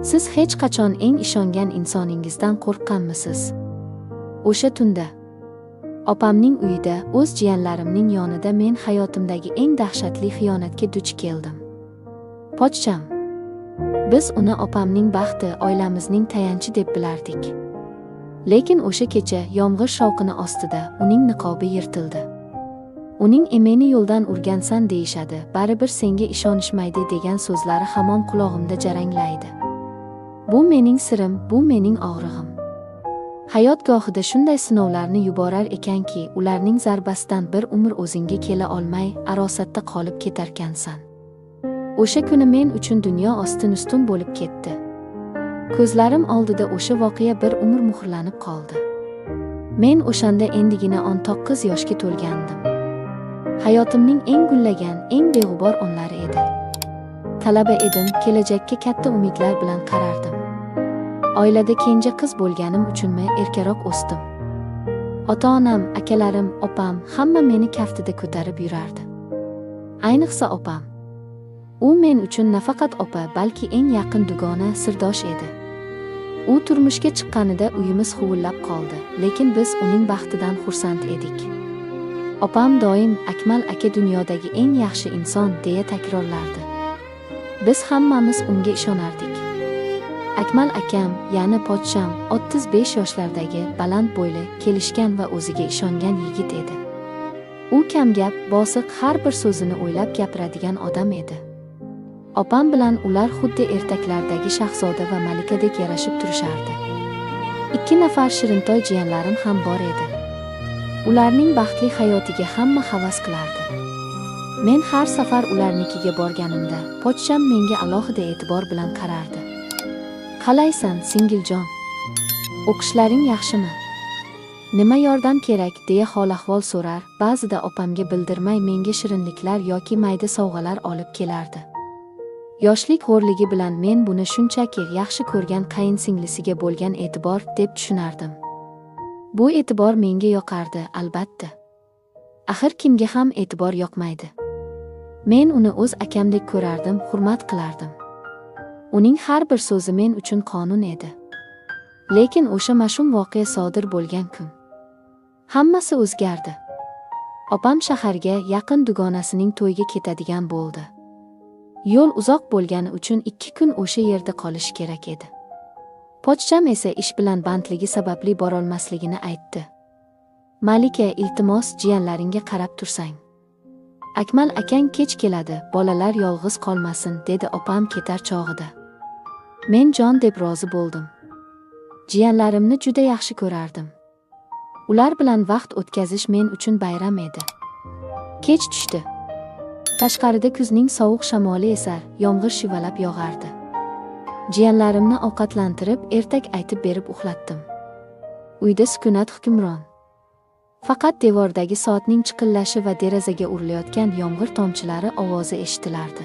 Siz hech qachon eng ishongan insoningizdan qo'rqqanmisiz? O'sha tunda opamning uyida, o'z jiyanlarimning yonida men hayotimdagi eng dahshatli xiyonatga duch keldim. Pochcham. Biz uni opamning baxti, oilamizning tayanchi deb bilardik. Lekin o'sha kecha yomg'ir shovqini ostida uning niqobi yirtildi. Uning "Meni yo'ldan urgansan deyishadi, baribir senga ishonishmaydi" degan so'zlari hamon qulog'imda jaranglaydi. Bu mening sirim, bu mening og'rig'im. Hayot gohida shunday sinovlarni yuborar ekanki, ularning zarbasidan bir umr o'zingga kela olmay, arosatda qolib ketarkansan. O'sha kuni men uchun dunyo ostin-ustun bo'lib ketdi. Ko'zlarim oldida o'sha voqea bir umr muhrlanib qoldi. Men o'shanda endigina 19 yoshga to'lgandim. Hayotimning eng gullagan, eng beg'ubor onlari edi. Talaba edim, kelajakka katta umidlar bilan qarardim. Oilada kenja qiz bo'lganim uchunmi erkaroq o'sdim. Ota-onam, akalarim, opam hamma meni kaftida ko'tarib yurardi. Ayniqsa opam. U men uchun nafaqat opa, balki eng yaqin dugona, sirdosh edi. U turmushga chiqqanida uyimiz huvillab qoldi, lekin biz uning baxtidan xursand edik. Opam doim "Akmal aka dunyodagi eng yaxshi inson" deya takrorlardi. Biz hammamiz unga ishonardik. Akmal akam, ya'ni pochcham, 35 yoshlardagi baland bo'yli, kelishgan va o'ziga ishongan yigit edi. U kamgap, bosiq, har bir so'zini o'ylab gapiradigan odam edi. Opam bilan ular xuddi ertaklardagi shahzoda va malikadek yarashib turishardi. 2 nafar shirintoy jiyanlarim ham bor edi. Ularning baxtli hayotiga hamma havas qilardi. Men har safar ularnikiga borganimda, pochcham menga alohida e'tibor bilan qarardi. "Qalaysan, singiljon? O'qishlaring yaxshimi? Nima yordam kerak?" deya hol-ahvol so'rar, ba'zida opamga bildirmay menga shirinliklar yoki mayda sovg'alar olib kelardi. Yoshlik g'o'rligi bilan men buni shunchaki yaxshi ko'rgan qayinsinglisiga bo'lgan e'tibor deb tushunardim. Bu e'tibor menga yoqardi, albatta. Axir kimga ham e'tibor yoqmaydi? Men uni o'z akamdek ko'rardim, hurmat qilardim. Uning har bir so'zi men uchun qonun edi. Lekin o'sha mash'um voqea sodir bo'lgan kun hammasi o'zgardi. Opam shaharga yaqin dugonasining to'yiga ketadigan bo'ldi. Yo'l uzoq bo'lgani uchun 2 kun o'sha yerda qolish kerak edi. Pochcham esa ish bilan bandligi sababli borolmasligini aytdi. "Malika, iltimos, jiyanlaringga qarab tursang. Akmal akang kech keladi, bolalar yolg'iz qolmasin", dedi opam ketar chog'ida. Men jon deb rozi bo'ldim. Jiyanlarimni juda yaxshi ko'rardim. Ular bilan vaqt o'tkazish men uchun bayram edi. Kech tushdi. Tashqarida kuzning sovuq shamoli esar, yomg'ir shivalab yog'ardi. Jiyanlarimni ovqatlantirib, ertak aytib berib uxlatdim. Uyda sukunat hukmron. Faqat devordagi soatning chiqillashi va derazaga urilayotgan yomg'ir tomchilari ovozi eshitilardi.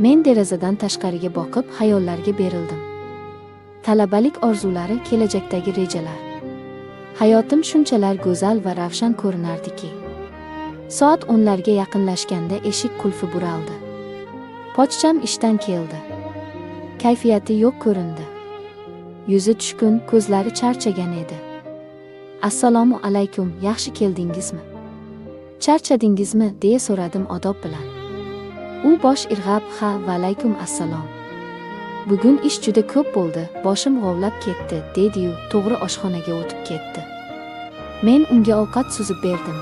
Men derazadan tashqariga boqib xayollarga berildim. Talabalik orzulari, kelajakdagi rejalar. Hayotim shunchalar go'zal va ravshan ko'rinardiki. Soat 10larga yaqinlashganda eshik qulfi buraldi. Pochcham ishdan keldi. Kayfiyati yo'q ko'rindi. Yuzi tushkun, ko'zlari charchagan edi. "Assalomu alaykum, yaxshi keldingizmi? Charchadingizmi?" deya so'radim odob bilan. U bosh irg'ab, "Ha, va alaykum assalom. Bugun ish juda ko'p bo'ldi, boshim g'ovlab ketdi", dedi-yu to'g'ri oshxonaga o'tib ketdi. Men unga ovqat suzib berdim.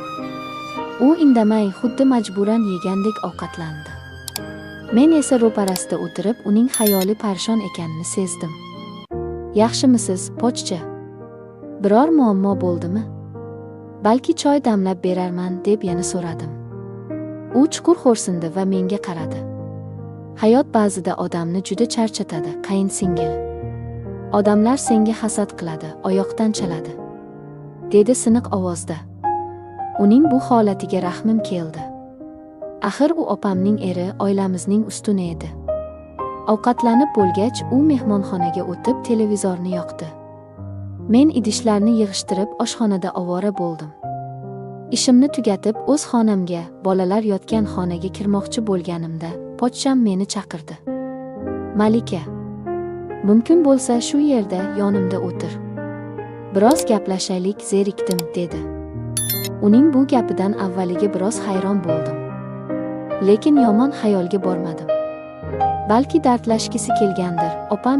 U indamay, xuddi majburan yegandek ovqatlandi. Men esa ro'parasida o'tirib, uning xayoli parishon ekanini sezdim. "Yaxshimisiz, pochcha? Biror muammo bo'ldimi? Balki choy damlab berarman", deb yana so'radim. U chuqur xo'rsindi va menga qaradi. "Hayot ba'zida odamni juda charchatadi, qayinsingil. Odamlar senga hasad qiladi, oyoqdan chaladi", dedi siniq ovozda. Uning bu holatiga rahmim keldi. Axir u opamning eri, oilamizning ustuni edi. Ovqatlanib bo'lgach, u mehmonxonaga o'tib televizorni yoqdi. Men idishlarni yig'ishtirib oshxonada ovora bo'ldim. Ishimni tugatib o'z xonamga, bolalar yotgan xonaga kirmoqchi bo'lganimda, pochcham meni chaqirdi. "Malika, Mumkin bo'lsa shu yerda yonimda o'tir. Biroz gaplashaylik, zerikdim, dedi. Uning bu gapidan avvaliga biroz hayron bo'ldim. Lekin yomon xayolga bormadim. Balki dardlashgisi kelgandir. Opam